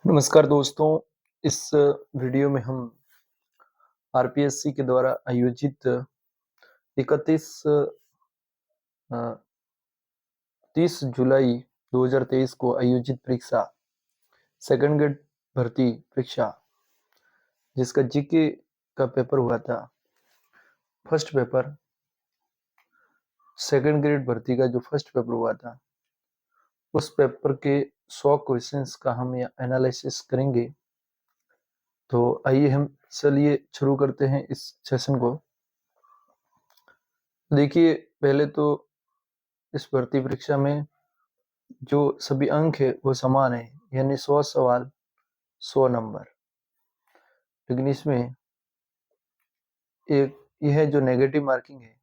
नमस्कार दोस्तों, इस वीडियो में हम आरपीएससी के द्वारा आयोजित 31 30 जुलाई 2023 को आयोजित परीक्षा सेकंड ग्रेड भर्ती परीक्षा जिसका जीके का पेपर हुआ था। फर्स्ट पेपर सेकंड ग्रेड भर्ती का जो फर्स्ट पेपर हुआ था उस पेपर के 100 क्वेश्चंस का हम एनालिसिस करेंगे। तो आइए हम चलिए शुरू करते हैं इस सेशन को। देखिए, पहले तो इस भर्ती परीक्षा में जो सभी अंक है वो समान है, यानी 100 सवाल 100 नंबर। लेकिन इसमें एक यह जो नेगेटिव मार्किंग है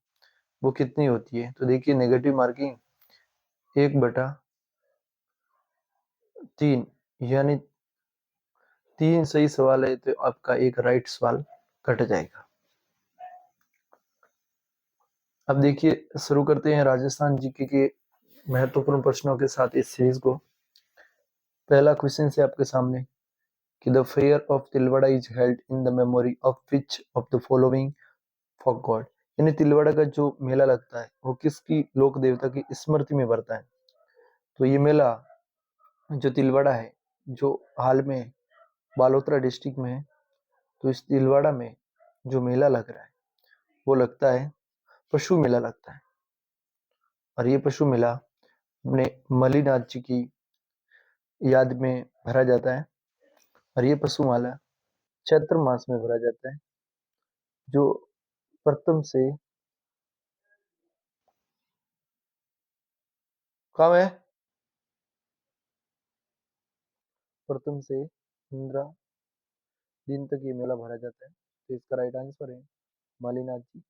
वो कितनी होती है, तो देखिए नेगेटिव मार्किंग 1/3, यानी 3 सही सवाल है तो आपका एक राइट सवाल कट जाएगा। अब देखिए शुरू करते हैं राजस्थान जीके के महत्वपूर्ण प्रश्नों के साथ इस सीरीज को। पहला क्वेश्चन है आपके सामने कि the fair of Tilwara is held in the memory of which of the following for God, यानी तिलवाड़ा का जो मेला लगता है वो किसकी लोक देवता की स्मृति में पड़ता है। तो ये मेला जो तिलवाड़ा है जो हाल में बालोतरा डिस्ट्रिक्ट में है, तो इस तिलवाड़ा में जो मेला लग रहा है वो लगता है पशु मेला लगता है। और ये पशु मेला अपने मलिनाथ जी की याद में भरा जाता है। और ये पशु मेला चैत्र मास में भरा जाता है, जो प्रथम से कब है, प्रथम से 15 दिन तक ये मेला भरा जाता है। तो इसका राइट आंसर है मालीनाथ जी।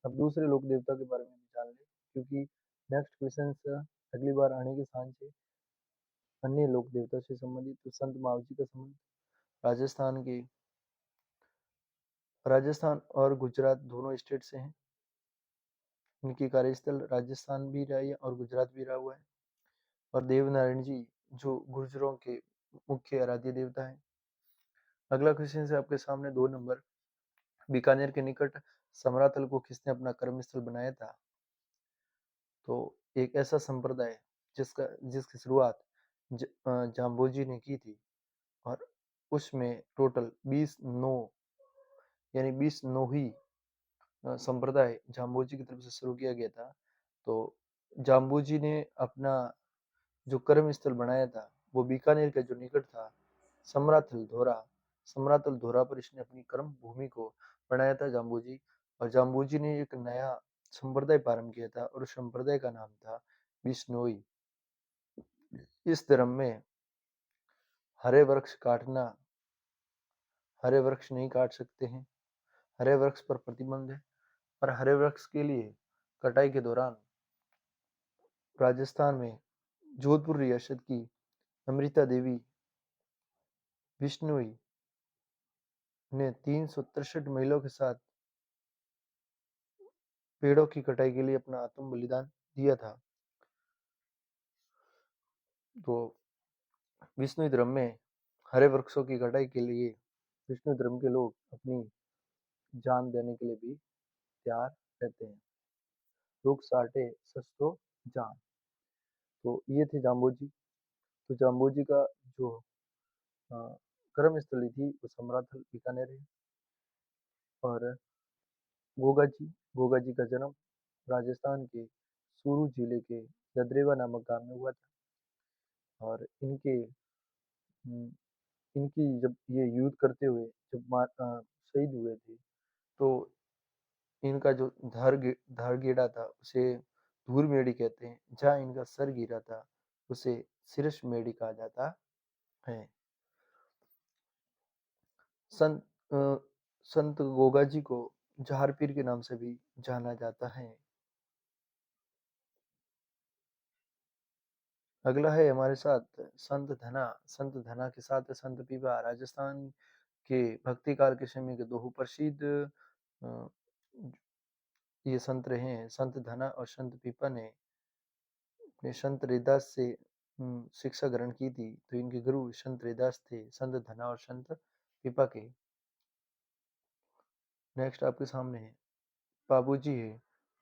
अब दूसरे लोक देवता के बारे में भी जान ले, क्योंकि नेक्स्ट क्वेश्चन अगली बार आने के साथ से अन्य लोक देवता से संबंधित। तो संत मावजी का संबंध राजस्थान और गुजरात दोनों स्टेट से हैं। इनकी कार्यस्थल राजस्थान भी रहा है और गुजरात भी रहा हुआ है। और देवनारायण जी जो गुर्जरों के मुख्य आराध्य देवता है। अगला क्वेश्चन है आपके सामने 2 नंबर, बीकानेर के निकट समराथल को किसने अपना कर्मस्थल बनाया था। तो एक ऐसा संप्रदाय जिसकी शुरुआत जाम्बोजी ने की थी, और उसमें टोटल 20 नौ यानी 20 नोही संप्रदाय जाम्बोजी की तरफ से शुरू किया गया था। तो जाम्बोजी ने अपना जो कर्म स्थल बनाया था वो बीकानेर का जो निकट था समराथल धोरा पर इसने अपनी कर्म भूमि को बनाया था जाम्बोजी। और जाम्बोजी ने एक नया संप्रदाय प्रारंभ किया था और उस संप्रदाय का नाम था बिश्नोई। इस धर्म में हरे वृक्ष नहीं काट सकते हैं, हरे वृक्ष पर प्रतिबंध है। और हरे वृक्ष के लिए कटाई के दौरान राजस्थान में जोधपुर रियासत की अमृता देवी बिश्नोई ने 363 महिलाओं के साथ पेड़ों की कटाई के लिए अपना आत्म बलिदान दिया था। तो विष्णु धर्म में हरे वृक्षों की कटाई के लिए विष्णु धर्म के लोग अपनी जान देने के लिए भी तैयार रहते हैं। रुख साटे सस्तो जान। तो ये थे जाम्बोजी। तो जाम्बोजी का जो अ, कर्म स्थली थी वो समराथल बीकानेर है। और गोगा जी का जन्म राजस्थान के चूरू जिले के ददरेवा नामक गांव में हुआ था। और इनकी जब ये युद्ध करते हुए शहीद हुए थे, तो इनका जो धड़ गिरा था उसे धूर मेड़ी कहते हैं। जहाँ इनका सर गिरा था उसे सिरस मेड़ी कहा जाता है। संत अ, संत गोगा जी को जहार पीर के नाम से भी जाना जाता है। अगला है हमारे साथ संत धना के साथ संत पीपा। राजस्थान के भक्ति काल के समय के दो प्रसिद्ध अ, ये संत रहे हैं। संत धना और संत पीपा ने अपने संत रैदास से शिक्षा ग्रहण की थी, तो इनके गुरु संत रैदास थे, संत धना और संत पीपा के। नेक्स्ट आपके सामने है पाबूजी है।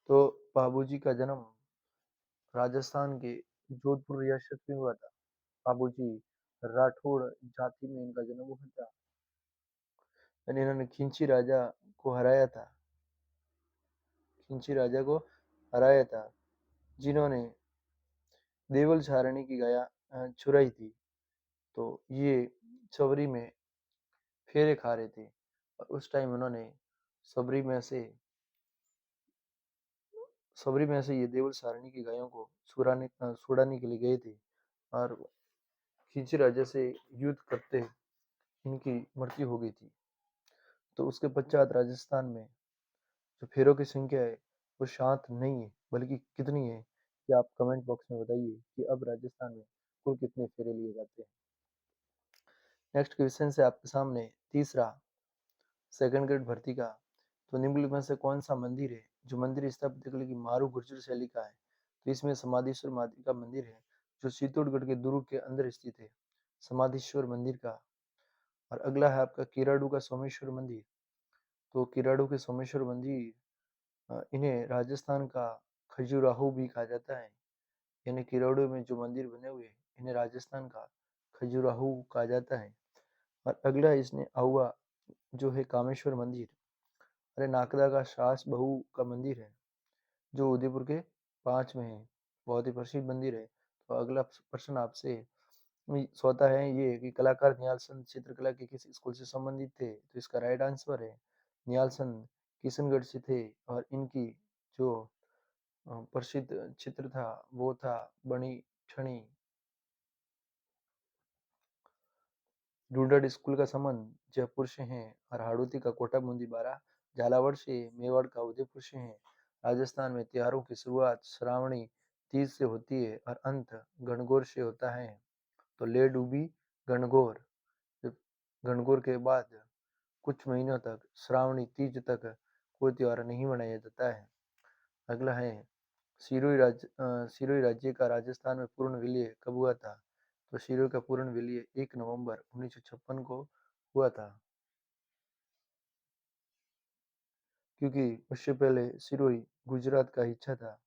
तो पाबूजी का जन्म राजस्थान के जोधपुर रियासत में हुआ था। पाबूजी राठौड़ जाति में इनका जन्म हुआ था। यानी इन्होंने खिंची राजा को हराया था। खिंची राजा को हराया था, जिन्होंने देवल छारणी की गाया चुराई थी। तो ये सबरी में फेरे खा रहे थे, और उस टाइम उन्होंने सबरी में से ये देवल सारणी की गायों को छुड़ाने के लिए गए थे, और खिंची राजा से युद्ध करते इनकी मृत्यु हो गई थी। तो उसके पश्चात राजस्थान में जो फेरों की संख्या है वो शांत नहीं है, बल्कि कितनी है कि आप कमेंट बॉक्स में बताइए कि अब राजस्थान में कुल कितने फेरे लिए जाते हैं। नेक्स्ट क्वेश्चन से आपके सामने तीसरा, सेकंड ग्रेड भर्ती का। तो निम्नलिखित में से कौन सा मंदिर है जो मंदिर स्थापत्य की मारू गुर्जर शैली का है? तो इसमें समाधीश्वर माता का मंदिर है, जो चित्तौड़गढ़ के दुर्ग के अंदर स्थित है, समाधीश्वर मंदिर का। और अगला है आपका किराड़ू का सोमेश्वर मंदिर। तो किराड़ू के सोमेश्वर मंदिर, इन्हें राजस्थान का खजुराहो भी कहा जाता है। यानी किराड़ू में जो मंदिर बने हुए हैं, इन्हें राजस्थान का खजुराहो कहा जाता है। और अगला इसने आहुआ जो है कामेश्वर मंदिर, अरे नाकदा का सास बहू का मंदिर है, जो उदयपुर के 5 में है, बहुत ही प्रसिद्ध मंदिर है। तो अगला प्रश्न आपसे सोता है ये कि कलाकार निहालचंद चित्रकला के किस स्कूल से संबंधित थे? तो इसका राइट आंसर है निहालचंद किशनगढ़ से थे, और इनकी जो प्रसिद्ध चित्र था वो था बनी ठनी। ढूंढर स्कूल का संबंध जयपुर से है, और हाड़ौती का कोटा बूंदी बारह झालावाड़ से, मेवाड़ का उदयपुर से है। राजस्थान में त्योहारों की शुरुआत श्रावणी तीज से होती है और अंत गणगौर से होता है। तो ले डूबी गणगौर, गणगौर के बाद कुछ महीनों तक श्रावणी तीज तक कोई त्योहार नहीं मनाया जाता है। अगला है सिरोही राज्य का राजस्थान में पूर्ण विलय कब हुआ था? तो सिरोही का पूर्ण विलय 1 नवंबर 1956 को हुआ था, क्योंकि उससे पहले सिरोही गुजरात का हिस्सा था।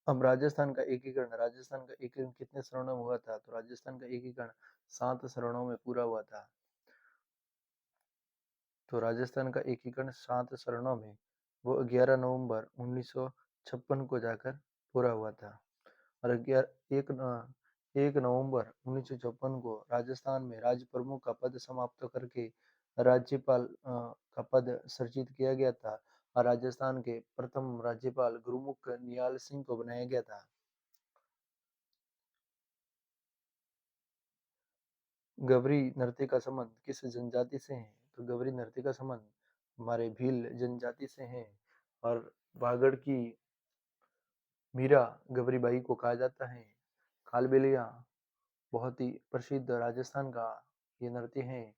अब राजस्थान का एकीकरण कितने चरणों में हुआ था? तो राजस्थान का एकीकरण 7 चरणों में पूरा हुआ था। तो राजस्थान का एकीकरण 7 चरणों में वो 11 नवंबर 1956 को जाकर पूरा हुआ था। और 1 नवंबर 1956 को राजस्थान में राज्य प्रमुख का पद समाप्त करके राज्यपाल का पद सृजित किया गया था, और राजस्थान के प्रथम राज्यपाल गुरुमुख निहाल सिंह को बनाया गया था। गवरी नृत्य का संबंध किस जनजाति से है? तो गवरी नृत्य का संबंध हमारे भील जनजाति से है, और बागड़ की मीरा गवरी बाई को कहा जाता है। कालबेलिया बहुत ही प्रसिद्ध राजस्थान का ये नृत्य है,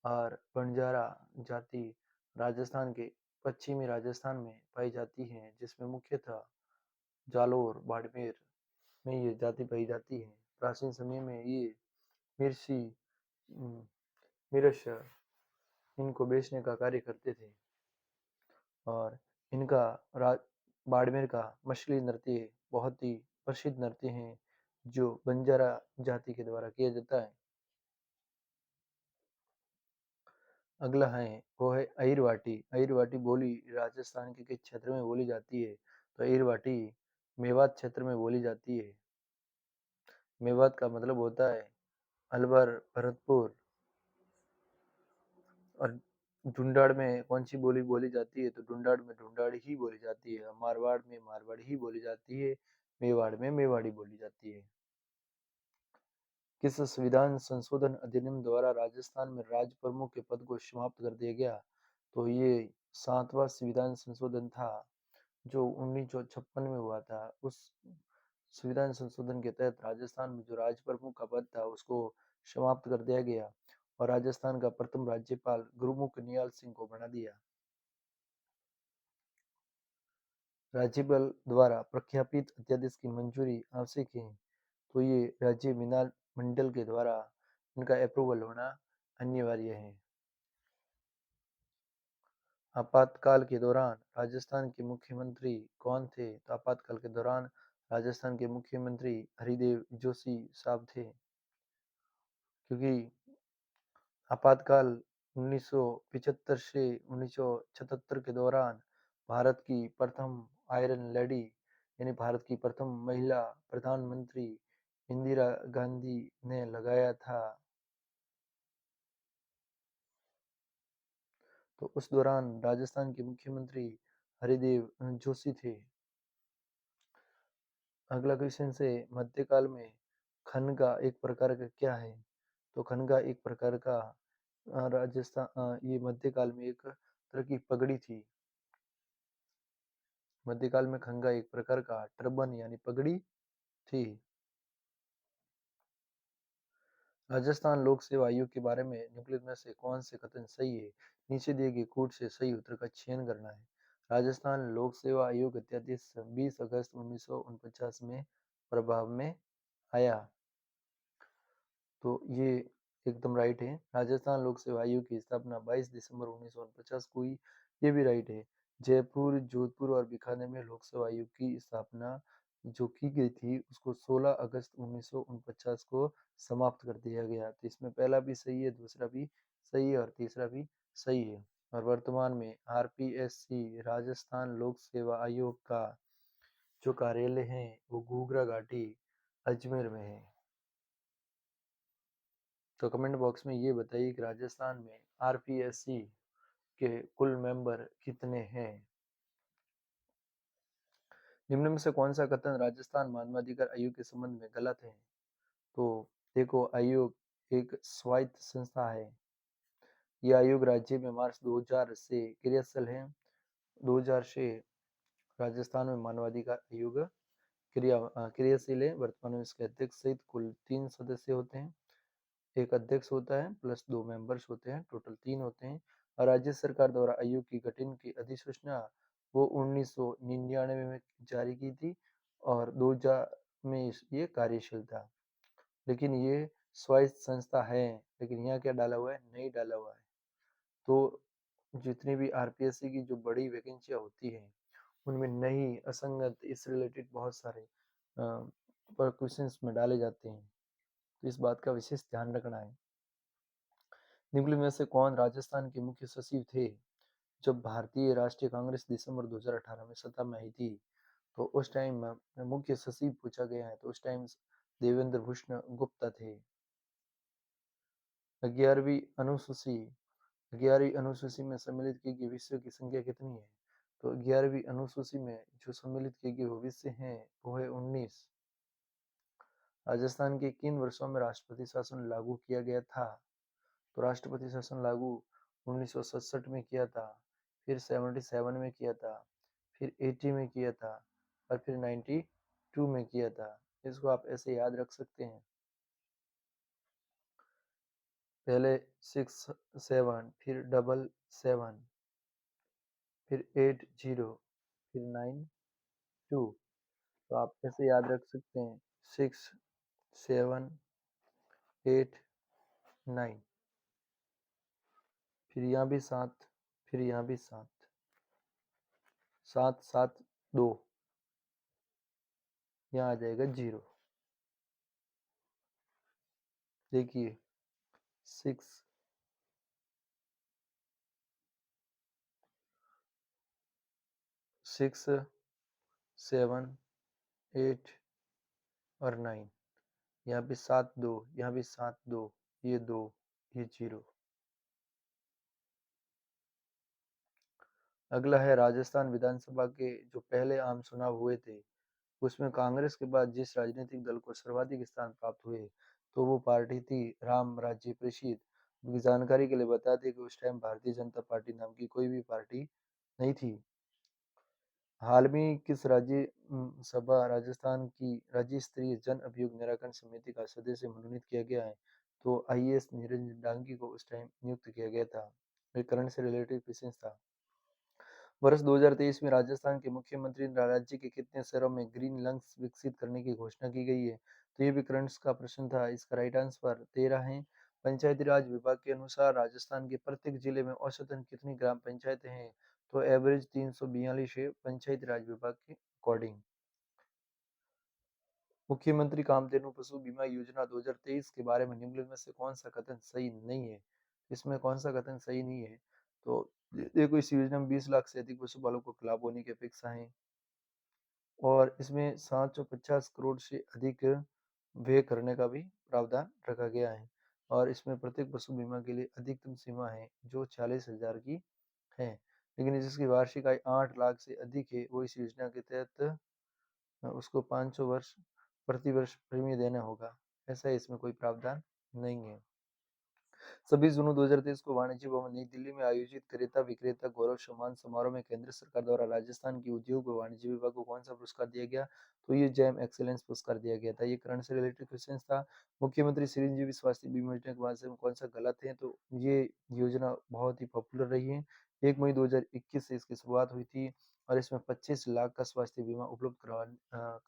और बंजारा जाति राजस्थान के पश्चिमी राजस्थान में पाई जाती है, जिसमें मुख्यतः जालोर बाड़मेर में ये जाति पाई जाती है। प्राचीन समय में ये मिर्ची मिरश इनको बेचने का कार्य करते थे, और इनका बाड़मेर का मछली नृत्य बहुत ही प्रसिद्ध नृत्य है, जो बंजारा जाति के द्वारा किया जाता है। अगला है वो है अहिरवाटी। अहिरवाटी बोली राजस्थान के किस क्षेत्र में बोली जाती है? तो अहिरवाटी मेवात क्षेत्र में बोली जाती है। मेवात का मतलब होता है अलवर, भरतपुर। और ढूंढाड़ में कौन सी बोली बोली जाती है? तो ढूंढाड़ में ढूंढाड़ी ही बोली जाती है। मारवाड़ में मारवाड़ी ही बोली जाती है। मेवाड़ में मेवाड़ी बोली जाती है। किस संविधान संशोधन अधिनियम द्वारा राजस्थान में राज्य प्रमुख के पद को समाप्त कर दिया गया? तो ये 7वां संविधान संशोधन था, जो 1956 में हुआ था। उस संविधान संशोधन के तहत राजस्थान में जो राज्य प्रमुख का पद था उसको समाप्त कर दिया गया, और राजस्थान का प्रथम राज्यपाल गुरुमुख निहाल सिंह को बना दिया। राज्यपाल द्वारा प्रख्यापित अध्यादेश की मंजूरी आवश्यक है, तो ये राज्य विधानमंडल के द्वारा इनका अप्रूवल होना अनिवार्य है। आपातकाल के दौरान राजस्थान के मुख्यमंत्री कौन थे? तो आपातकाल के दौरान राजस्थान के मुख्यमंत्री हरिदेव जोशी साहब थे, क्योंकि आपातकाल 1975 से 1977 के दौरान भारत की प्रथम आयरन लेडी यानी भारत की प्रथम महिला प्रधानमंत्री इंदिरा गांधी ने लगाया था। तो उस दौरान राजस्थान के मुख्यमंत्री हरिदेव जोशी थे। अगला क्वेश्चन से मध्यकाल में खनगा एक प्रकार का क्या है? तो खनगा एक प्रकार का ये मध्यकाल में एक तरह की पगड़ी थी। मध्यकाल में खंगा एक प्रकार का टर्बन यानी पगड़ी थी। राजस्थान लोक सेवा आयोग के बारे में निम्नलिखित में से कौन से कथन सही है? नीचे दिए गए कोड से सही उत्तर का चयन करना है। राजस्थान लोक सेवा आयोग अध्यादेश 20 अगस्त 1949 में प्रभाव में आया। तो ये एकदम राइट है। राजस्थान लोक सेवा आयोग की स्थापना 22 दिसंबर 1949 को हुई। ये भी राइट है। जयपुर, जोधपुर और बीकानेर में लोक सेवा आयोग की स्थापना जो की गई थी उसको 16 अगस्त 1949 को समाप्त कर दिया गया। तो इसमें पहला भी सही है, दूसरा भी सही है और तीसरा भी सही है। और वर्तमान में आरपीएससी राजस्थान लोक सेवा आयोग का जो कार्यालय है वो घूघरा घाटी अजमेर में है। तो कमेंट बॉक्स में ये बताइए कि राजस्थान में आरपीएससी के कुल मेंबर कितने हैं? निम्न में से कौन सा कथन राजस्थान मानवाधिकार आयोग के संबंध में गलत है? तो देखो, आयोग एक स्वायत्त संस्था है। यह आयोग राज्य में मार्च 2000 से क्रियाशील है। 2000 से राजस्थान में मानवाधिकार आयोग क्रियाशील है। वर्तमान में इसके अध्यक्ष सहित कुल 3 सदस्य होते हैं। एक अध्यक्ष होता है प्लस 2 मेंबर्स होते हैं, टोटल 3 होते हैं। और राज्य सरकार द्वारा आयोग की गठन की अधिसूचना वो 1999 में जारी की थी और 2000 में ये कार्यशील था। लेकिन ये स्वायत्त संस्था है, लेकिन यहाँ क्या डाला हुआ है? नहीं डाला हुआ है। तो जितनी भी आरपीएससी की जो बड़ी वैकेंसियां होती है उनमें नहीं, असंगत, इस रिलेटेड बहुत सारे क्वेश्चंस में डाले जाते हैं। तो इस बात का विशेष ध्यान रखना है। निम्नलिखित में से कौन राजस्थान के मुख्य सचिव थे जब भारतीय राष्ट्रीय कांग्रेस दिसंबर 2018 में सत्ता में आई थी? तो उस टाइम मुख्य सचिव पूछा गया है, तो उस टाइम देवेंद्र भूषण गुप्ता थे। 11वीं अनुसूची 11वीं अनुसूची में सम्मिलित की गई विषयों की संख्या कितनी है? तो 11वीं अनुसूची में जो सम्मिलित की गई वो विषय हैं वो है 19। राजस्थान के किन वर्षों में राष्ट्रपति शासन लागू किया गया था? तो राष्ट्रपति शासन लागू 1967 में किया था, फिर 77 में किया था, फिर 80 में किया था और फिर 92 में किया था। इसको आप ऐसे याद रख सकते हैं। पहले 6 7, फिर 7 फिर 8 0, फिर 9 2। तो आप ऐसे याद रख सकते हैं 6 7 8 9, फिर यहाँ भी 7, फिर यहाँ भी 7 7 7 2, यहाँ आ जाएगा 0। देखिए 6 6 7 8 और 9, यहाँ भी 7 2, यहाँ भी 7 2, ये 2, ये 0। अगला है राजस्थान विधानसभा के जो पहले आम चुनाव हुए थे उसमें कांग्रेस के बाद जिस राजनीतिक दल को सर्वाधिक स्थान प्राप्त हुए तो वो पार्टी थी राम राज्य परिषद। की जानकारी के लिए बता दें कि उस टाइम भारतीय जनता पार्टी नाम की कोई भी पार्टी नहीं थी। हाल में किस राज्य सभा राजस्थान की राज्य स्तरीय जन अभियोग निराकरण समिति का सदस्य मनोनीत किया गया है? तो आईएएस निरंजन डांगी को उस टाइम नियुक्त किया गया था। ये करंट से रिलेटेड क्वेश्चन था। वर्ष 2023 में राजस्थान के मुख्यमंत्री ने राज्य के कितने शहरों में ग्रीन लंग्स विकसित करने की घोषणा की गई है? तो ये भी करंट्स का प्रश्न था। इसका राइट आंसर 13 है। पंचायती राज विभाग के अनुसार राजस्थान के प्रत्येक जिले में औसतन कितनी ग्राम पंचायतें हैं? तो एवरेज 342 है पंचायती राज विभाग के अकॉर्डिंग। मुख्यमंत्री कामधेनु पशु बीमा योजना 2023 के बारे में निम्नलिखित में से कौन सा कथन सही नहीं है? इसमें कौन सा कथन सही नहीं है? तो देखो, इस योजना में 20 लाख से अधिक पशुपालकों को लाभ होने की अपेक्षा है और इसमें 750 करोड़ से अधिक व्यय करने का भी प्रावधान रखा गया है और इसमें प्रत्येक पशु बीमा के लिए अधिकतम सीमा है जो 40,000 की है, लेकिन जिसकी वार्षिक आय 8 लाख से अधिक है वो इस योजना के तहत उसको 500 वर्ष प्रति वर्ष प्रीमियम देना होगा। ऐसा इसमें कोई प्रावधान नहीं है। 26 जून 2023 को वाणिज्य भवन नई दिल्ली में आयोजित क्रेता विक्रेता गौरव सम्मान समारोह में केंद्र सरकार द्वारा राजस्थान की उद्योग व वाणिज्य विभाग को कौन सा पुरस्कार दिया गया? तो ये जैम एक्सीलेंस पुरस्कार दिया गया था। ये करंट से रिलेटेड क्वेश्चन था। मुख्यमंत्री चिरंजीवी स्वास्थ्य बीमा योजना के बाद से कौन सा गलत है? तो ये योजना बहुत ही पॉपुलर रही है। 1 मई 2021 से इसकी शुरुआत हुई थी और इसमें 25 लाख का स्वास्थ्य बीमा उपलब्ध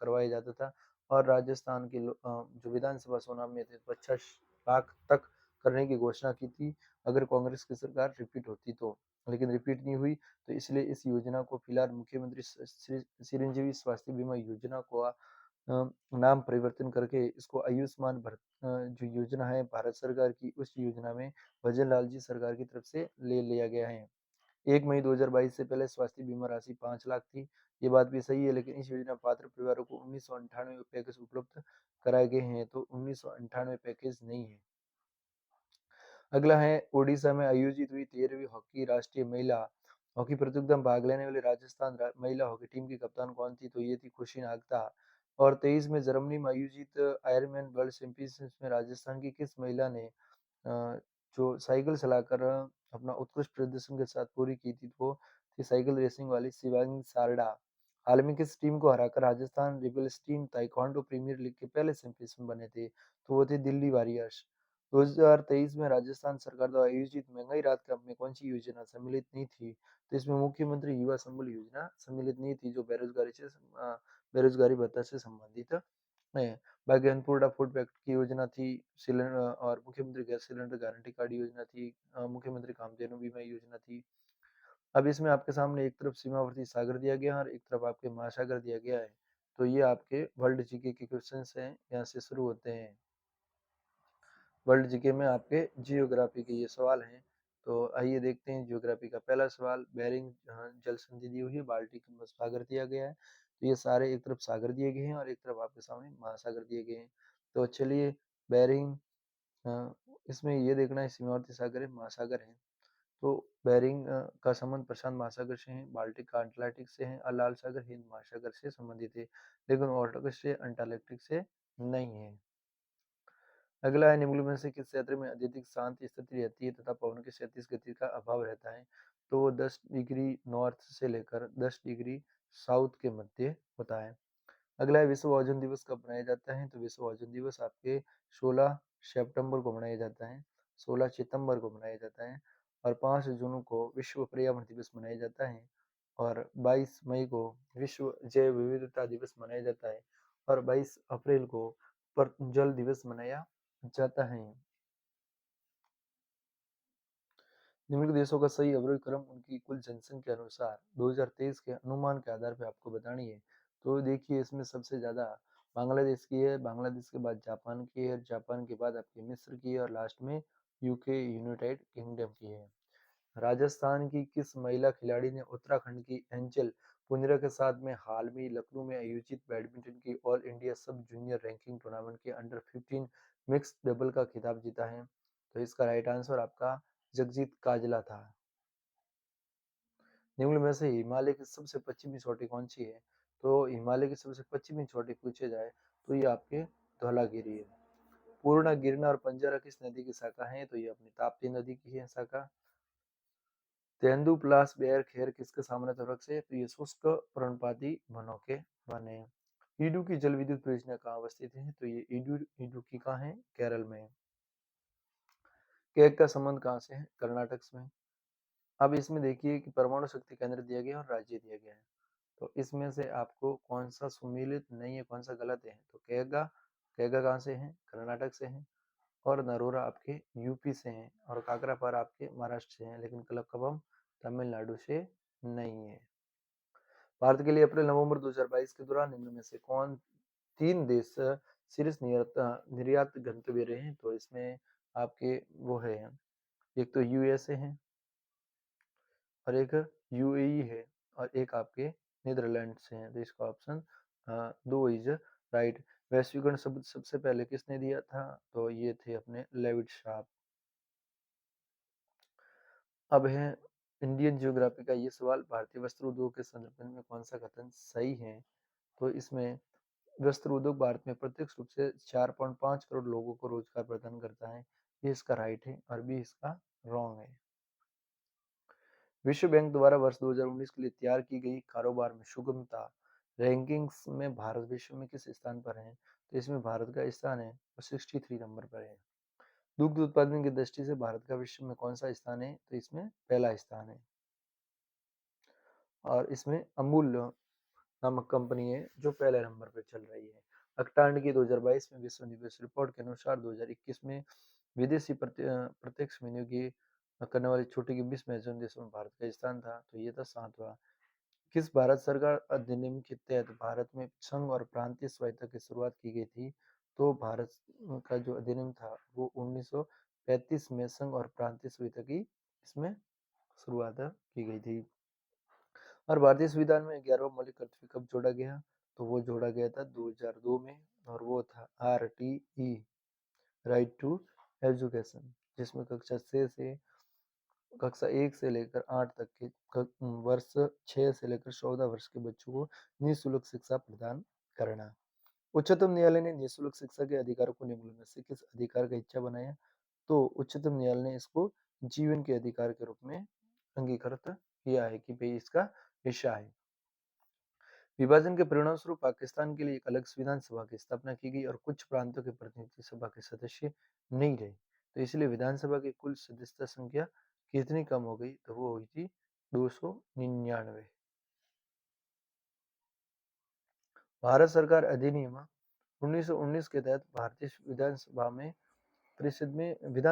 करवाया जाता था और राजस्थान के जो विधानसभा चुनाव में थे 50 लाख तक करने की घोषणा की थी अगर कांग्रेस की सरकार रिपीट होती तो, लेकिन रिपीट नहीं हुई। तो इसलिए इस योजना को फिलहाल मुख्यमंत्री चिरंजीवी स्वास्थ्य बीमा योजना को नाम परिवर्तन करके इसको आयुष्मान भारत जो योजना है भारत सरकार की, उस योजना में भजन लाल जी सरकार की तरफ से ले लिया गया है। 1 मई 2022 से पहले स्वास्थ्य बीमा राशि 5 लाख थी। ये बात भी सही है, लेकिन इस योजना पात्र परिवारों को 1998 पैकेज उपलब्ध कराए गए हैं, तो 1998 पैकेज नहीं है। अगला है ओडिशा में आयोजित हुई 13वीं हॉकी राष्ट्रीय महिला हॉकी प्रतियोगिता में भाग लेने वाली राजस्थान महिला हॉकी टीम की कप्तान कौन थी? तो ये थी खुशी नागदा। और 23 में जर्मनी में आयोजित आयरलैंड वर्ल्ड चैंपियनशिप में राजस्थान की किस महिला ने जो साइकिल चलाकर अपना उत्कृष्ट प्रदर्शन के साथ पूरी की थी? वो थी साइकिल रेसिंग वाली शिवांगी सारडा। हाल में किस टीम को हराकर Rajasthan rebels team taekwondo premier league के पहले चैंपियन बने थे? तो वो थे दिल्ली वॉरियर्स। 2023 में राजस्थान सरकार द्वारा आयोजित महंगाई राहत कैंप में कौन सी योजना सम्मिलित नहीं थी? तो इसमें मुख्यमंत्री युवा संबल योजना सम्मिलित नहीं थी जो बेरोजगारी भत्ता से संबंधित है। बाकी अन्नपूर्णा फूड पैक्ट की योजना थी, सिलेंडर और मुख्यमंत्री गैस सिलेंडर गारंटी कार्ड योजना थी, मुख्यमंत्री कामधेनु बीमा योजना थी। अब इसमें आपके सामने एक तरफ सीमावर्ती सागर दिया गया है और एक तरफ आपके महासागर दिया गया है। तो ये आपके वर्ल्ड जीके के क्वेश्चंस हैं, यहाँ से शुरू होते हैं। वर्ल्ड जीके में आपके जियोग्राफी के ये सवाल हैं। तो आइए देखते हैं जियोग्राफी का पहला सवाल। बेरिंग जल संधि दी हुई है, बाल्टिक सागर दिया गया है। तो ये सारे एक तरफ सागर दिए गए हैं और एक तरफ आपके सामने महासागर दिए गए हैं। तो चलिए, बेरिंग इसमें ये देखना है सीमावर्ती सागर है महासागर है। तो बेरिंग का संबंध प्रशांत महासागर से है, बाल्टिक का अटलांटिक से है और लाल सागर हिंद महासागर से संबंधित है, लेकिन आर्कटिक से अंटार्कटिक से नहीं है। अगला है निम्नलिखित में से किस क्षेत्र में अत्यधिक शांत स्थिति रहती है तथा पवन की क्षैतिज गति का अभाव रहता है? तो वो 10 डिग्री नॉर्थ से लेकर 10 डिग्री साउथ के मध्य होता है। अगला है विश्व ओजोन दिवस कब मनाया जाता है? तो विश्व ओजोन दिवस आपके 16 सितंबर को मनाया जाता है, 16 सितंबर को मनाया जाता है और 5 जून को विश्व पर्यावरण दिवस मनाया जाता है और 22 मई को विश्व जैव विविधता दिवस मनाया जाता है और 22 अप्रैल को जल दिवस मनाया जाता है। निम्नलिखित देशों का सही अवरोही क्रम उनकी कुल जनसंख्या के अनुसार 2023 के अनुमान के आधार पर आपको बतानी है। तो देखिए, इसमें सबसे ज्यादा बांग्लादेश की है, बांग्लादेश के बाद जापान की है, जापान के बाद आपकी मिस्र की है और लास्ट में यूके यूनाइटेड किंगडम की है। राजस्थान की किस महिला खिलाड़ी ने उत्तराखंड की एंजल पुनिरा के साथ में हाल में लखनऊ में आयोजित बैडमिंटन की ऑल इंडिया सब जूनियर रैंकिंग टूर्नामेंट के अंडर 15 मिक्स्ड डबल का खिताब जीता है? तो इसका राइट आंसर आपका जगजीत काजला था। निम्न में से हिमालय की सबसे पश्चिमी चोटी कौन सी है? तो हिमालय की सबसे पश्चिमी चोटी पूछे जाए तो ये आपके धौलागिरी है। पूर्णा, गिरना और पंजारा किस नदी की शाखा है? तो ये अपनी ताप्ती नदी की है शाखा। तेंदुप्लास बेयर खेर किसके सामान्य वृक्ष है? तो ये शुष्क पर्णपाती वनों के वन है। इडुक्की जल विद्युत परियोजना कहाँ अवस्थित है? तो ये इडुक्की कहाँ है? केरल में। केक का संबंध कहाँ से है? कर्नाटक में। अब इसमें देखिए कि परमाणु शक्ति केंद्र दिया गया है और राज्य दिया गया है। तो इसमें से आपको कौन सा सुमेलित नहीं है, कौन सा गलत है? तो केगा, केगा कहाँ से है? कर्नाटक से है। और नरोरा आपके यूपी से हैं और काकरापारा आपके महाराष्ट्र से हैं, लेकिन कलकबम तमिलनाडु से नहीं है। भारत के लिए अप्रैल नवंबर 2022 के दौरान निम्न में से कौन तीन देश शीर्ष निर्यात गंतव्य रहे हैं? तो इसमें आपके वो है, एक तो यूएसए है और एक यूएई है और एक आपके नीदरलैंड से है। तो इसका ऑप्शन 2 इज राइट। वैश्वीकरण शब्द सबसे पहले किसने दिया था? तो ये थे अपने लेविट शार्प। अब है इंडियन ज्योग्राफी का ये सवाल, भारतीय वस्त्र उद्योग के संदर्भ में कौन सा कथन सही है? तो इसमें वस्त्र उद्योग भारत में प्रत्यक्ष रूप से 4.5 करोड़ लोगों को रोजगार प्रदान करता है। ये इसका राइट है और बी इसका रॉन्ग है। विश्व बैंक द्वारा वर्ष 2019 के लिए तैयार की गई कारोबार में सुगमता रैंकिंग्स में भारत विश्व में किस स्थान पर है? तो इसमें भारत का स्थान है वो 63 नंबर पर है। दुग्ध उत्पादन की दृष्टि से भारत का विश्व में कौन सा स्थान है? तो इसमें पहला स्थान है और इसमें अमूल नामक कंपनी है जो पहले नंबर पर चल रही है। अक्टांड की 2022 में विश्व निवेश रिपोर्ट के अनुसार 2021 में विदेशी प्रत्यक्ष विनियोगी करने वाली छोटी की 20 महत्वपूर्ण देशों में भारत का स्थान था। तो ये था 7वां। किस भारत सरकार अधिनियम के तहत भारत में संघ और प्रांतीय स्वायत्तता की शुरुआत की गई थी? तो भारत का जो अधिनियम था वो 1935 में संघ और प्रांतीय स्वायत्तता की इसमें शुरुआत की गई थी। और भारतीय संविधान में 11वां मौलिक कर्तव्य कब जोड़ा गया? तो वो जोड़ा गया था 2002 में और वो था RTE, राइट टू एजुकेशन, जिसमें कक्षा 1 से लेकर 8 तक के वर्ष 6 से लेकर 14 वर्ष के बच्चों को निःशुल्क शिक्षा प्रदान करना। उच्चतम न्यायालय ने निःशुल्क शिक्षा के अधिकार को निम्न में से किस अधिकार का हिस्सा बनाया? तो उच्चतम न्यायालय ने इसको जीवन के अधिकार के रूप में अंगीकृत किया है कि भाई इसका हिस्सा है। विभाजन के परिणाम स्वरूप पाकिस्तान के लिए एक अलग संविधान सभा की स्थापना की गई और कुछ प्रांतों के प्रतिनिधि सभा के सदस्य नहीं रहे। तो इसलिए विधानसभा की कुल सदस्यता संख्या कितनी कम हो गई? तो वो हुई थी 299। भारत सरकार अधिनियम 1919 के तहत भारतीय विधान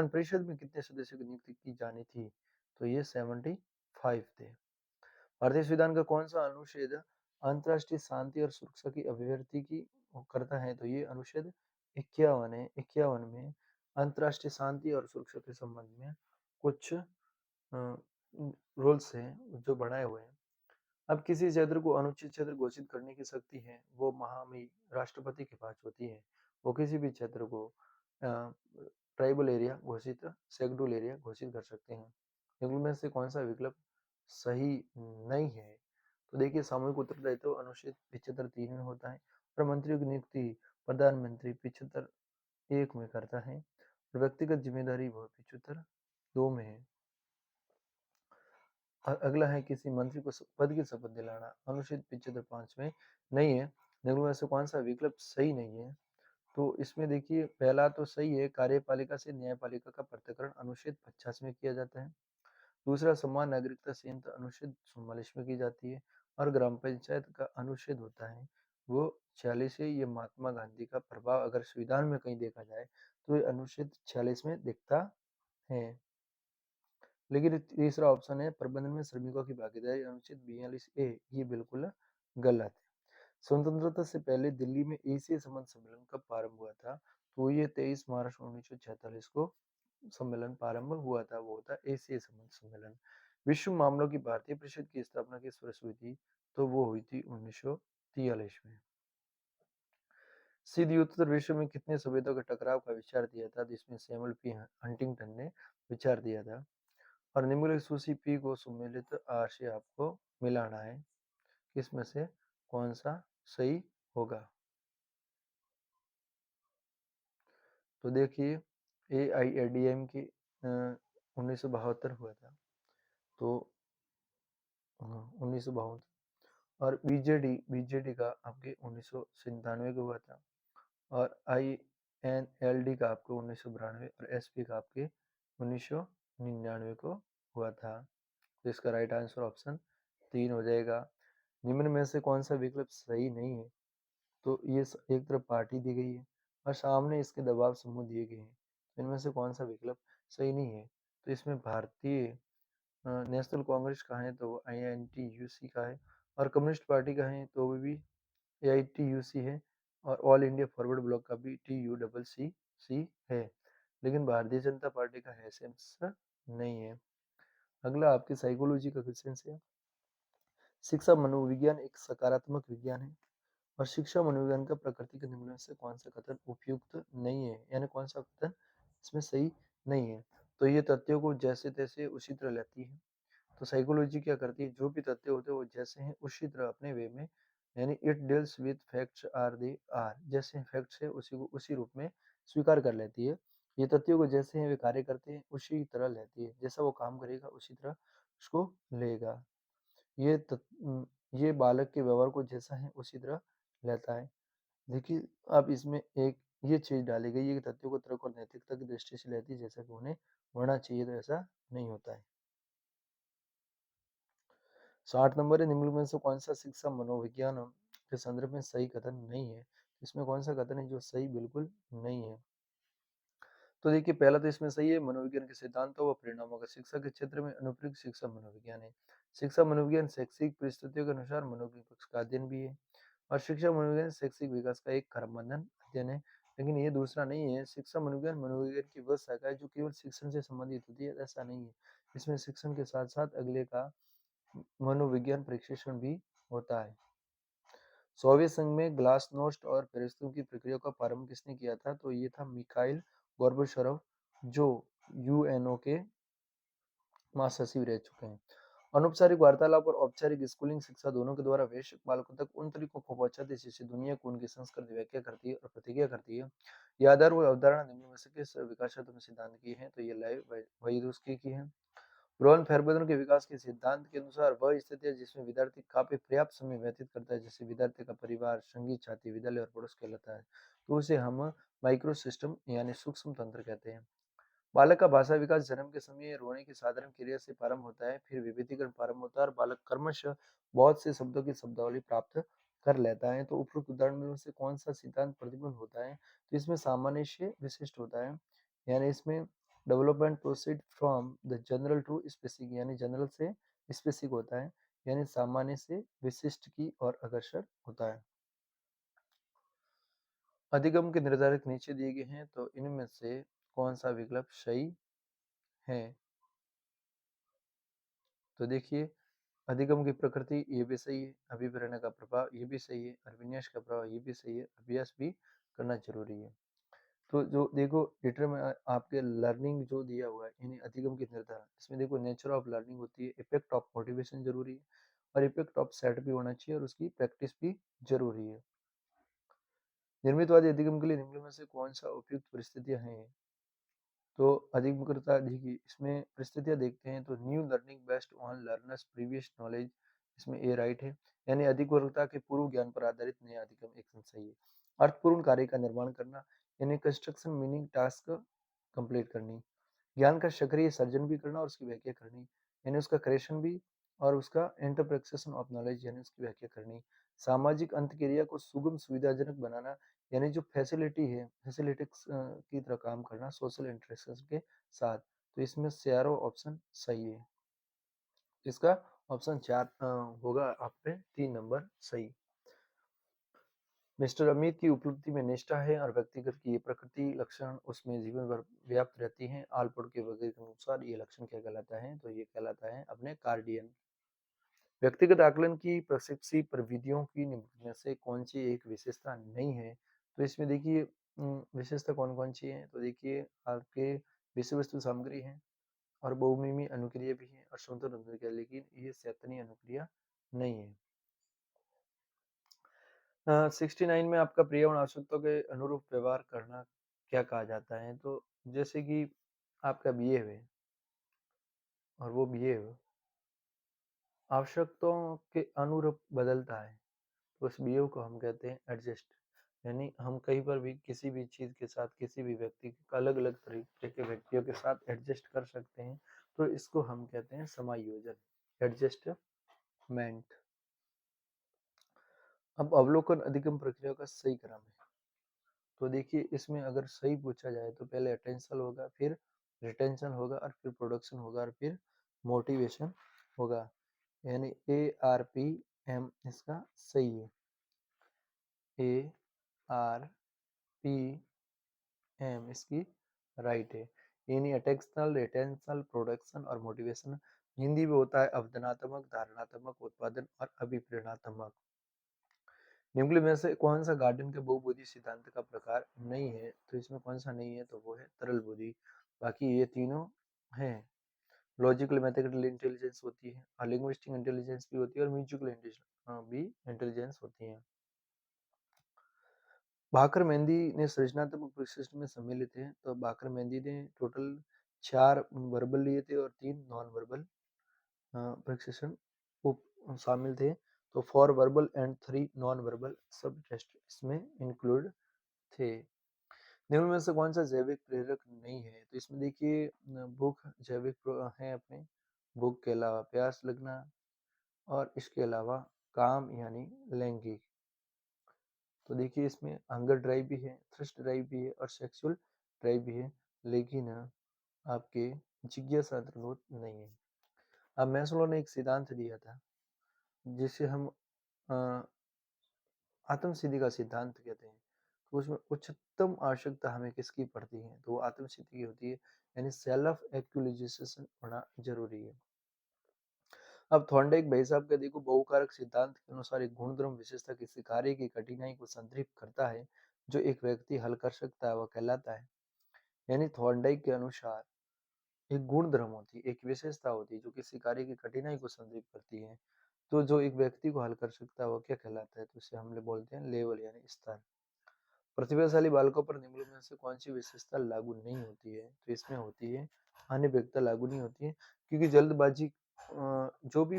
परिषद में कितने सदस्यों की नियुक्ति की जानी थी? तो ये 75 थे। भारतीय संविधान का कौन सा अनुच्छेद अंतरराष्ट्रीय शांति और सुरक्षा की अभिव्यक्ति की करता है? तो ये अनुच्छेद 51 है। 51 में अंतरराष्ट्रीय शांति और सुरक्षा के संबंध में कुछ रूल्स हैं जो बनाए हुए हैं। अब किसी क्षेत्र को अनुचित क्षेत्र घोषित करने की शक्ति है वो महामहिम राष्ट्रपति के पास होती है। वो किसी भी क्षेत्र को ट्राइबल एरिया घोषित, शेड्यूल एरिया घोषित कर सकते हैं। निम्न में से कौन सा विकल्प सही नहीं है? तो देखिए सामूहिक उत्तरदायित्व अनुच्छेद 75(3) में होता है और मंत्रियों की नियुक्ति प्रधानमंत्री 75(1) में करता है और व्यक्तिगत जिम्मेदारी वो 75(2) में है। अगला है किसी मंत्री को पद की शपथ दिलाना, अनुच्छेद 75(5) में नहीं है। निम्न में से कौन सा विकल्प सही नहीं है? तो इसमें देखिए पहला तो सही है, कार्यपालिका से न्यायपालिका का पृथक्करण अनुच्छेद 50 में किया जाता है। दूसरा, समान नागरिकता संहिता अनुच्छेद 44 में की जाती है और ग्राम पंचायत का अनुच्छेद होता है वो 46 है। ये महात्मा गांधी का प्रभाव अगर संविधान में कहीं देखा जाए तो ये अनुच्छेद 46 में दिखता है। लेकिन तीसरा ऑप्शन है प्रबंधन में श्रमिकों की भागीदारी अनुच्छेद 42A, ये बिल्कुल गलत है। स्वतंत्रता से पहले दिल्ली में एशिया संबंध सम्मेलन कब प्रारंभ हुआ था? तो ये 23 मार्च 1946 को सम्मेलन प्रारंभ हुआ था, वो था एशिया संबंध सम्मेलन। विश्व मामलों की भारतीय परिषद की स्थापना किस वर्ष हुई थी? तो वो हुई थी 1943 में। सिद्धयोत्तर विश्व में कितने सभ्यताओं के टकराव का विचार दिया था? जिसमें सैमुअल पी हंटिंगटन ने विचार दिया था। और निम्नलिखित सूची पी को सम्मिलित आर से आपको मिलाना है, किसमें से कौन सा सही होगा? तो देखिए AIADM की 1972 हुआ था, तो 1972। और बीजेडी का आपके 1997 को हुआ था और INLD का आपको 1992 और SP का आपके 1999 को हुआ था। तो इसका राइट आंसर ऑप्शन 3 हो जाएगा। निम्न में से कौन सा विकल्प सही नहीं है? तो ये एक तरफ पार्टी दी गई है और सामने इसके दबाव समूह दिए गए हैं, इनमें से कौन सा विकल्प सही नहीं है? तो इसमें भारतीय नेशनल कांग्रेस का है तो वो INTUC का है, और कम्युनिस्ट पार्टी का है तो वो भी AITUC है, और ऑल इंडिया फॉरवर्ड ब्लॉक का भी TUCC है, लेकिन भारतीय जनता पार्टी का है सेंसर नहीं है। अगला आपकी साइकोलॉजी का क्वेश्चन है। शिक्षा मनोविज्ञान एक सकारात्मक विज्ञान है, और शिक्षा मनोविज्ञान का प्रकृति के निम्न में से कौन सा कथन उपयुक्त नहीं है, यानी कौन सा कथन इसमें सही नहीं है? तो ये तथ्यों को जैसे तैसे उसी तरह लेती है। तो साइकोलॉजी क्या करती है, जो भी तथ्य होते हैं वो जैसे हैं उसी तरह अपने वे में, यानी it deals with facts are they are, जैसे फैक्ट्स है उसी को उसी रूप में स्वीकार कर लेती है। ये तथ्यों को जैसे हैं वे कार्य करते हैं उसी तरह लेती है, जैसा वो काम करेगा उसी तरह उसको लेगा। ये ये बालक के व्यवहार को जैसा है उसी तरह लेता है। देखिए, अब इसमें एक ये चीज डाली गई है कि तथ्यों को तर्क और नैतिकता की दृष्टि से लेती है जैसा कि उन्हें होना चाहिए, तो ऐसा नहीं होता है। 60 नंबर है, निम्न में से कौन सा शिक्षा मनोविज्ञान के संदर्भ में सही कथन नहीं है? इसमें कौन सा कथन है जो सही बिल्कुल नहीं है? तो देखिए, पहला तो इसमें सही है, मनोविज्ञान के सिद्धांतों व परिणामों का शिक्षा के क्षेत्र में अनुप्रयुक्त शिक्षा मनोविज्ञान है। शिक्षा मनोविज्ञान शैक्षिक परिस्थितियों के अनुसार मनोविपक्ष का अध्ययन भी है, और शिक्षा मनोविज्ञान शैक्षिक विकास का एक क्रमबद्ध अध्ययन है। लेकिन ये दूसरा नहीं है। शिक्षा मनोविज्ञान मनोविज्ञान की वह शाखा है जो केवल शिक्षण से संबंधित होती है, ऐसा नहीं है। इसमें शिक्षण के साथ साथ अगले का मनोविज्ञान प्रशिक्षण भी होता है। सोवियत संघ में ग्लासनोस्ट और पेरिस्टोव की प्रक्रिया का प्रारंभ किसने किया था? तो ये था मिखाइल गोर्बाचोव, जो यूएनओ के महासचिव रह चुके हैं। अनौपचारिक वार्तालाप और औपचारिक स्कूलिंग शिक्षा दोनों के द्वारा वयस्क बालकों तक उन तरीकों को पहुंचाते जिससे दुनिया को उनकी संस्कृति व्याख्या करती है और प्रतिक्रिया करती है। यह आधार व अवधारणा निम्न में से किस विकासात्मक सिद्धांत की है? तो ये लाइव वाइदुस्की की है। रोहन फेरबदल के विकास के सिद्धांत के अनुसार वह स्थिति है जिसमें विद्यार्थी काफी पर्याप्त समय व्यतीत करता है, जैसे विद्यार्थी का परिवार, संगीत साथी, विद्यालय और पड़ोस कहलाता है, तो उसे हम माइक्रो सिस्टम यानी सूक्ष्म तंत्र कहते हैं। बालक का भाषा विकास जन्म के समय रोने की साधारण क्रिया से प्रारंभ होता है, फिर विभेदीकरण प्रारंभ होता है और बालक क्रमशः बहुत से शब्दों की शब्दावली प्राप्त कर लेता है। तो उपरोक्त उदाहरण में से कौन सा सिद्धांत प्रतिबंध होता है? तो इसमें सामान्य से विशिष्ट होता है, यानी इसमें development proceed from the general to specific, यानी जनरल से स्पेसिफिक होता है, यानी सामान्य से विशिष्ट की ओर अग्रसर होता है। अधिगम के निर्धारक नीचे दिए गए हैं, तो इनमें से कौन सा विकल्प सही है? तो देखिए, अधिगम की प्रकृति ये भी सही है, अभिप्रेरणा का प्रभाव ये भी सही है, और विन्यास का प्रभाव ये भी सही है, अभ्यास भी करना जरूरी है। तो जो देखो लिटर में आपके लर्निंग जो दिया हुआ है, यानी अधिगम की निर्धारण, इसमें देखो नेचर ऑफ लर्निंग होती है, इफेक्ट ऑफ मोटिवेशन जरूरी है, और इफेक्ट ऑफ सेट भी होना चाहिए, और उसकी प्रैक्टिस भी जरूरी है। निर्मितवादी अधिगम के लिए निम्न में से कौन सा उपयुक्त परिस्थितियां हैं? तो अधिगमकर्ता देखिए, इसमें परिस्थितियां देखते हैं तो new learning based on learners previous knowledge, इसमें ए राइट है, यानी अधिगमकर्ता के पूर्व ज्ञान पर आधारित नया अधिगम एक सही है। अर्थपूर्ण कार्य का निर्माण करना, यानी कंस्ट्रक्शन मीनिंग टास्क कंप्लीट करनी, ज्ञान का सक्रिय सर्जन भी करना और उसकी व्याख्या करनी, यानी उसका क्रिएशन भी, और उसका इंटरप्रिटेशन ऑफ नॉलेज, यानी उसकी व्याख्या करनी, सामाजिक अंतक्रिया को सुगम सुविधाजनक बनाना, यानी जो फैसिलिटी है फैसिलिटिक्स की तरह काम करना सोशल इंटरेक्शन के साथ। तो इसमें चारों ऑप्शन सही है, इसका ऑप्शन 4 होगा आप पे 3 नंबर सही। मिस्टर अमित की उपलब्धि में निष्ठा है और व्यक्तिगत की ये प्रकृति लक्षण उसमें जीवन भर व्याप्त रहती हैं। आलपोर्ट के वगैरह के अनुसार ये लक्षण क्या कहलाता है? तो ये कहलाता है अपने कार्डियन। व्यक्तिगत आकलन की प्रशिक्षी प्रविधियों की निम्न में से कौन सी एक विशेषता नहीं है? तो इसमें देखिए विशेषता कौन कौन सी है? तो देखिए, आपके विषय वस्तु सामग्री है, और बहुमिमी अनुक्रिया भी है, और स्वतंत्र अनुक्रिया, लेकिन ये शैतनी अनुक्रिया नहीं है। 69 में आपका पर्यावरण आवश्यकताओं के अनुरूप व्यवहार करना क्या कहा जाता है? तो जैसे कि आपका बिहेव है, और वो बिहेव आवश्यकताओं के अनुरूप बदलता है, तो उस बिहेव को हम कहते हैं एडजस्ट, यानी हम कहीं पर भी किसी भी चीज के साथ किसी भी व्यक्ति अलग अलग तरीके के व्यक्तियों के साथ एडजस्ट कर सकते हैं, तो इसको हम कहते हैं समायोजन। एडजस्टमेंट। अब अवलोकन अधिगम प्रक्रिया का सही क्रम है। तो देखिए इसमें अगर सही पूछा जाए तो पहले अटेंशन होगा, फिर रिटेंशन होगा, और फिर प्रोडक्शन होगा, और फिर मोटिवेशन होगा। यानी ARPM इसका सही है। ARPM इसकी राइट है। यानी अटेंशनल, रिटेंशनल, प्रोडक्शन और मोटिवेशन। हिंदी में होता है अवधारणात्मक, धारणात्मक, उत्पादन और अभिप्रेरणात्मक। निम्नलिखित में से कौन सा गार्डन के बहुबुद्धि सिद्धांत का प्रकार नहीं है? तो इसमें कौन सा नहीं है? तो वो है तरल बुद्धि। बाकी ये तीनों हैं। लॉजिकल मैथमेटिकल इंटेलिजेंस होती है, और लिंग्विस्टिक इंटेलिजेंस भी होती है, और म्यूजिकल भी इंटेलिजेंस होती है। भाकर मेहंदी ने सृजनात्मक विशिष्ट में सम्मिलित है। तो भाकर मेहंदी ने टोटल 4 वर्बल लिए थे और 3 नॉन वर्बल प्रशिक्षण शामिल थे। तो 4 वर्बल एंड 3 नॉन वर्बल सब टेस्ट इसमें इंक्लूड थे। निम्न में से कौन सा जैविक प्रेरक नहीं है? तो इसमें देखिए भूख जैविक है अपने, भूख के अलावा प्यास लगना, और इसके अलावा काम यानी लैंगिक। तो देखिए इसमें हंगर ड्राइव भी है, थ्रस्ट ड्राइव भी है, और सेक्सुअल ड्राइव भी है, लेकिन आपके जिज्ञासा अंतर्भूत नहीं है। अब मैस्लो ने एक सिद्धांत दिया था जिसे हम आत्म सिद्धि का सिद्धांत कहते हैं। तो उसमें उच्चतम आवश्यकता हमें किसकी पड़ती है? तो वो आत्म सिद्धि की होती है, यानी सेल्फ एक्चुअलाइजेशन होना जरूरी है। अब थॉर्नडाइक भाई साहब का देखो, बहुकारक सिद्धांत के अनुसार एक गुणधर्म विशेषता किसी कार्य की कठिनाई को संतृप्त करता है जो एक व्यक्ति हल कर सकता है, वह कहलाता है। यानी थॉर्नडाइक के अनुसार एक गुणधर्म होती है, एक विशेषता होती है जो किसी कार्य की कठिनाई को संतृप्त करती है, तो जो एक व्यक्ति को हल कर सकता है वो क्या कहलाता है? तो इसे हम लोग बोलते हैं लेवल यानी स्तर। प्रतिभाशाली बालकों पर निम्नलिखित में से कौन सी विशेषता लागू नहीं होती है? तो इसमें होती है अनिवार्यता लागू नहीं होती है, क्योंकि जल्दबाजी जो भी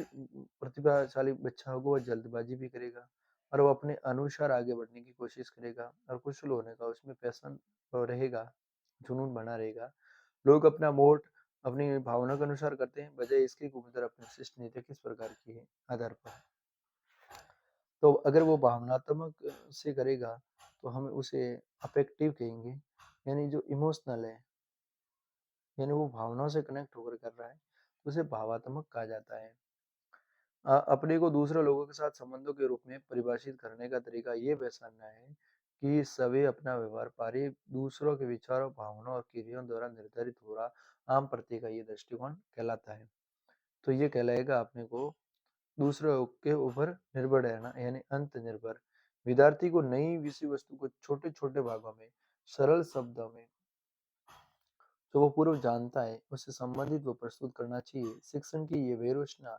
प्रतिभाशाली बच्चा होगा वह जल्दबाजी भी करेगा, और वो अपने अनुसार आगे बढ़ने की कोशिश करेगा, और कुशल होने का उसमें पैशन रहेगा, जुनून बना रहेगा। लोग अपना वोट अपनी भावना के अनुसार करते हैं, बजाय इसके कि उनकी अपनी विशिष्ट नीति किस प्रकार की है आधार पर। तो अगर वो भावनात्मक से करेगा तो हम उसे अफेक्टिव कहेंगे, यानी जो इमोशनल है, यानी वो भावनाओं से कनेक्ट होकर कर रहा है, तो उसे भावात्मक कहा जाता है। अपने को दूसरे लोगों के साथ संबंधों के रूप में परिभाषित करने का तरीका ये पहचानना है कि सभी अपना व्यवहार पारी दूसरों के विचारों, भावनाओं और क्रियाओं द्वारा निर्धारित हो रहा आम प्रतीक का ये दृष्टिकोण कहलाता है। तो ये कहलाएगा अपने को दूसरों के ऊपर निर्भर रहना, यानी अंत निर्भर। विद्यार्थी को नई विषय वस्तु को छोटे छोटे भागों में सरल शब्दों में जो वो पूर्व जानता है उससे संबंधित वो प्रस्तुत करना चाहिए। शिक्षण की ये व्यवस्था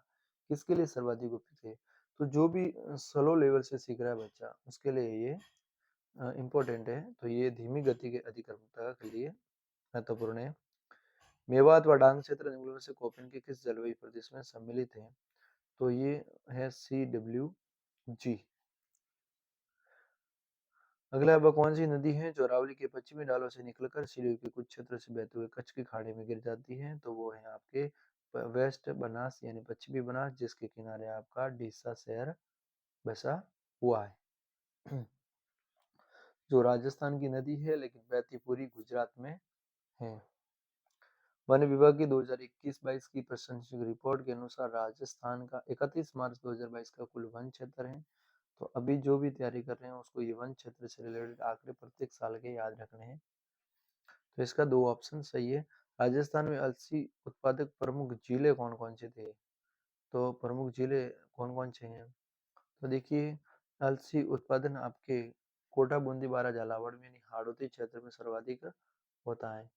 किसके लिए सर्वाधिक उपयुक्त है? तो जो भी स्लो लेवल से सीख रहा है बच्चा उसके लिए ये इम्पोर्टेंट है। तो ये धीमी गति के अधिकतमता के लिए महत्वपूर्ण है। मेवात व डांग क्षेत्र निम्नलिखित में से कोपेन के किस जलवायु प्रदेश में सम्मिलित है? तो ये है CWG। अगला वह कौन सी नदी है जो अरावली के पश्चिमी ढालों से निकलकर सिलिगुड़ी के कुछ क्षेत्र से बहते हुए कच्छ की खाड़ी में गिर जाती है? तो वो है आपके वेस्ट बनास यानी पश्चिमी बनास, जिसके किनारे आपका डीसा शहर बसा हुआ है। जो राजस्थान की नदी है लेकिन बहती पूरी गुजरात में है। वन विभाग की 2021-22 की प्रशंसक रिपोर्ट के अनुसार राजस्थान का 31 मार्च 2022 का कुल वन क्षेत्र है। तो अभी जो भी तैयारी कर रहे हैं उसको ये वन क्षेत्र से रिलेटेड आंकड़े प्रत्येक साल के याद रखने हैं। तो इसका 2 ऑप्शन सही है। राजस्थान में अलसी उत्पादक प्रमुख जिले कौन कौन से थे? तो प्रमुख जिले कौन कौन से हैं? तो देखिए अलसी उत्पादन आपके कोटा, बूंदी, बारा, झालावाड़ में यानी हाड़ौती क्षेत्र में सर्वाधिक होता है।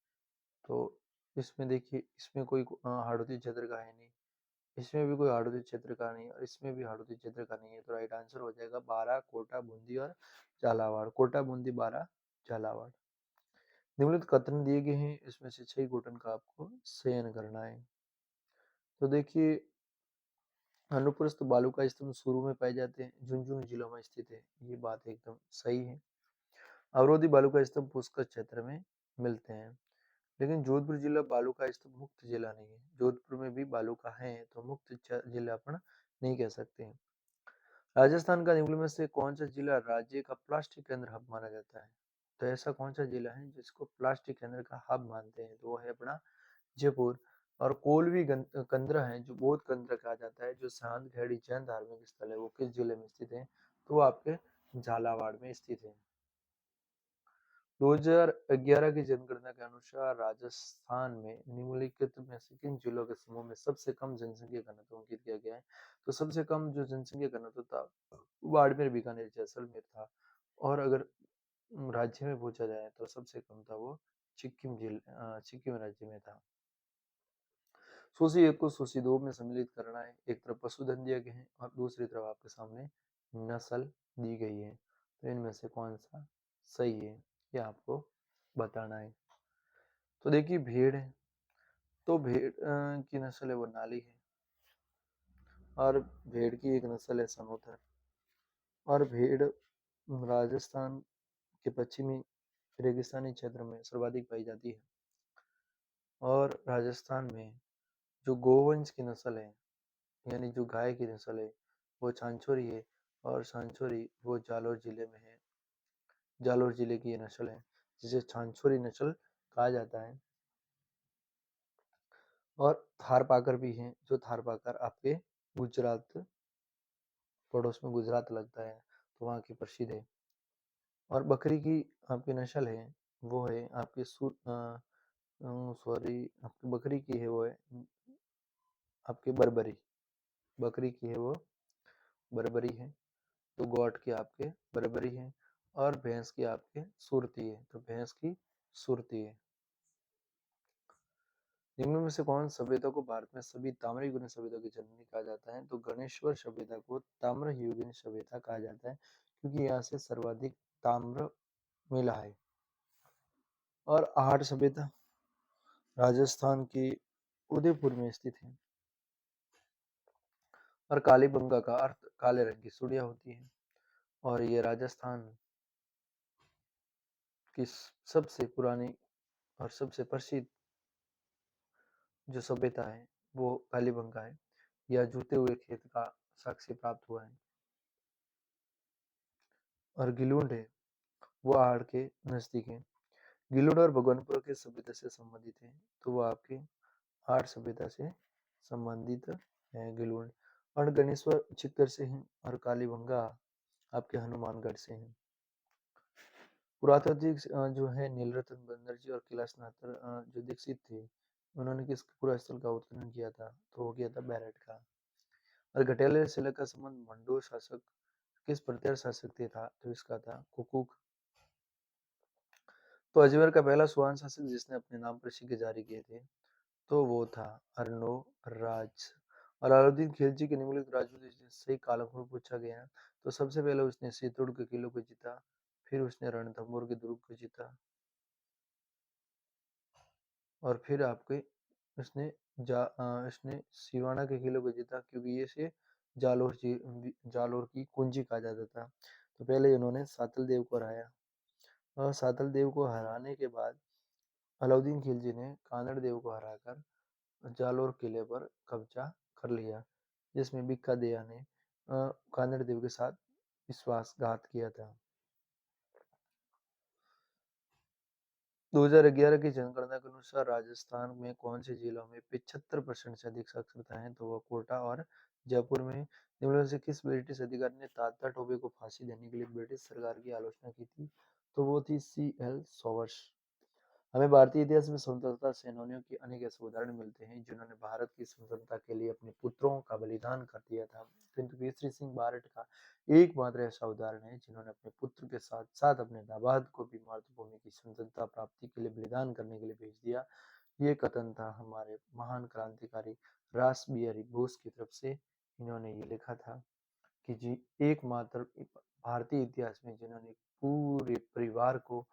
तो इसमें देखिए इसमें कोई हाड़ौती क्षेत्र का है नहीं, इसमें भी कोई हाड़ौती क्षेत्र का नहीं, और इसमें भी हाड़ौती क्षेत्र का नहीं है। तो राइट आंसर हो जाएगा बारा, कोटा, बूंदी और झालावाड़। कोटा, बूंदी, बारा, झालावाड़। निम्नलिखित कथन दिए गए हैं, इसमें से सही कथन का आपको चयन करना है। तो देखिए अनुप्रस्थ बालू का स्तंभ शुरू में पाए जाते हैं, झुंझुनू जिलों में स्थित है, ये बात एकदम सही है। अवरोधी बालू का स्तंभ पुष्कर क्षेत्र में मिलते हैं। लेकिन जोधपुर जिला बालू का स्तूप मुक्त जिला नहीं है। जोधपुर में भी बालू का है तो मुक्त जिला अपन नहीं कह सकते हैं। राजस्थान का निम्न में से कौन सा जिला राज्य का प्लास्टिक केंद्र हब माना जाता है? तो ऐसा कौन सा जिला है जिसको प्लास्टिक केंद्र का हब मानते हैं? तो वो है अपना जयपुर। और कोलवी कंदरा है जो बौद्ध कंदरा कहा जाता है, जो शांत खेड़ी जैन धार्मिक स्थल है, वो किस जिले में स्थित है? तो वो आपके झालावाड़ में स्थित है। 2011 की जनगणना के अनुसार राजस्थान में निम्नलिखित में से किन जिलों के समूह में सबसे कम जनसंख्या घनत्व अंकित किया गया है? तो सबसे कम जो जनसंख्या घनत्व था बाड़मेर, बीकानेर, जैसलमेर था। और अगर राज्य में पूछा जाए तो सबसे कम था वो सिक्किम राज्य में था। सूची 1 को सूची 2 में सम्मिलित करना है। एक तरफ पशुधन दिया गया है और दूसरी तरफ आपके सामने नस्ल दी गई है। तो इनमें से कौन सा सही है ये आपको बताना है। तो देखिए भेड़ है, तो भेड़ की नस्ल है वो नाली है। और भेड़ की एक नस्ल है सनोथर। और भेड़ राजस्थान के पश्चिमी रेगिस्तानी क्षेत्र में सर्वाधिक पाई जाती है। और राजस्थान में जो गोवंश की नस्ल है, यानी जो गाय की नस्ल है, वो छानछोरी है। और छानछोरी वो जालौर जिले में है। जालौर जिले की ये नस्ल है जिसे छानछोरी नस्ल कहा जाता है। और थारपाकर भी हैं, जो थारपाकर आपके गुजरात, पड़ोस में गुजरात लगता है, तो वहाँ की प्रसिद्ध है। और बकरी की आपकी नस्ल है वो है आपकी सॉरी, आपकी बकरी की है वो है आपकी बर्बरी। बकरी की है वो बर्बरी है। तो गॉट की आपके बर्बरी है। और भैंस की आपके सुरती है, तो भैंस की सुरती है। निम्न में से कौन सभ्यता को भारत में सभी ताम्रयुगीन सभ्यता की जननी कहा जाता है? तो गणेश्वर सभ्यता को ताम्रयुगीन सभ्यता कहा जाता है क्योंकि यहाँ से सर्वाधिक ताम्र मिला है। और आहट सभ्यता राजस्थान के उदयपुर में स्थित है। और कालीबंगा का अर्थ काले रंग की सुड़िया होती है। और ये राजस्थान की सबसे पुरानी और सबसे प्रसिद्ध जो सभ्यता है वो कालीबंगा है। यह जूते हुए खेत का साक्ष्य प्राप्त हुआ है। और गिलुंड है वो आहड़ के नजदीक है। गिलुंड और भगवानपुर के सभ्यता से संबंधित है, तो वो आपके आहड़ सभ्यता से संबंधित है गिलुंड। और गणेश्वर चित्तर से है और कालीबंगा आपके हनुमानगढ़ से है। पुरातात्विक जो है नीलरतन बनर्जी और कैलाश नाथर जो दीक्षित थे, उन्होंने किस पुरा स्थल का उत्खनन किया था? तो वो किया था बैरट का। और घटियाल शिला का संबंध मंडो शासक किस प्रत्यर शासक से था? तो इसका था कुकुक। तो अजमेर का पहला सुहान शासक जिसने अपने नाम पर सिक्के जारी किए थे, तो वो था अर्नो राज। और अलाउद्दीन खिलजी के निम्नलिखित राजपूत सही कालखंड पूछा गया, तो सबसे पहले उसने सितुड़ के किले को जीता, फिर उसने रणथंभौर के दुर्ग को जीता, और फिर आपके इसने सिवाना के किले को जीता क्योंकि ये से जालोर की कुंजी कहा जाता था। तो पहले इन्होंने सातल देव को हराया। और सातल देव को हराने के बाद अलाउद्दीन खिलजी ने कानड़ देव को हराकर जालोर किले पर कब्जा कर लिया, जिसमें बिक्का देया ने कानड़ देव के साथ विश्वासघात किया था। 2011 की जनगणना के अनुसार राजस्थान में कौन से जिलों में 75% से अधिक साक्षरता है? तो वो कोटा और जयपुर में। निम्न में से किस ब्रिटिश अधिकारी ने तात्या टोपे को फांसी देने के लिए ब्रिटिश सरकार की आलोचना की थी? तो वो थी CL सोवर्स। हमें भारतीय इतिहास में स्वतंत्रता सेनानियों की अनेक ऐसे उदाहरण मिलते हैं जिन्होंने भारत की स्वतंत्रता के लिए अपने पुत्रों का बलिदान कर दिया था, किंतु केसरी सिंह भारत का एकमात्र ऐसा उदाहरण है जिन्होंने अपने पुत्र के साथ साथ अपने नाबाद को भी मातृभूमि की स्वतंत्रता प्राप्ति के लिए बलिदान करने के लिए भेज दिया। ये कथन था हमारे महान क्रांतिकारी रास बिहारी बोस की तरफ से। इन्होंने ये लिखा था कि जी एकमात्र भारतीय इतिहास में जिन्होंने पूरे परिवार को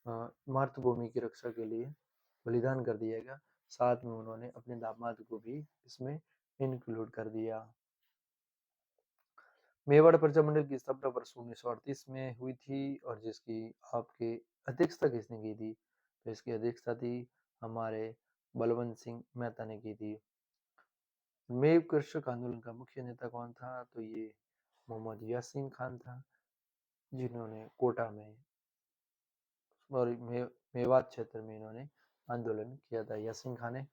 मातृभूमि की रक्षा के लिए बलिदान कर दिया गया, साथ में उन्होंने अपने दामाद को भी इसमें इंक्लूड कर दिया। मेवाड़ प्रजामंडल की स्थापना वर्ष 1938 में हुई थी और जिसकी आपकी अध्यक्षता किसने की थी? तो इसकी अध्यक्षता थी हमारे बलवंत सिंह मेहता ने की थी। मेव कृषक आंदोलन का मुख्य नेता कौन था? तो ये मोहम्मद यासीन खान था, जिन्होंने कोटा में और मेवात क्षेत्र में इन्होंने आंदोलन किया था, यासीन खान ने।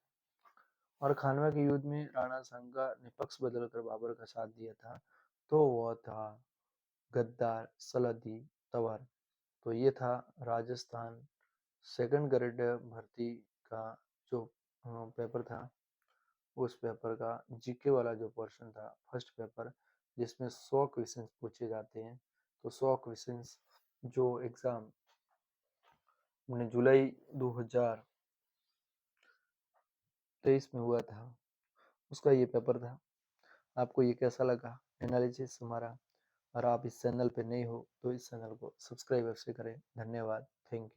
और खानवा के युद्ध में राणा सांगा ने पक्ष बदलकर बाबर का साथ दिया था, तो वह था गद्दार सलादी तंवर। तो ये था राजस्थान सेकंड ग्रेड भर्ती का जो पेपर था, उस पेपर का जीके वाला जो पोर्शन था, फर्स्ट पेपर, जिसमें 100 क्वेश्चन पूछे जाते हैं। तो 100 क्वेश्चन जो एग्जाम ने जुलाई 2023 में हुआ था, उसका ये पेपर था। आपको ये कैसा लगा एनालिसिस हमारा? और आप इस चैनल पे नए हो तो इस चैनल को सब्सक्राइब अवश्य करें। धन्यवाद, थैंक यू।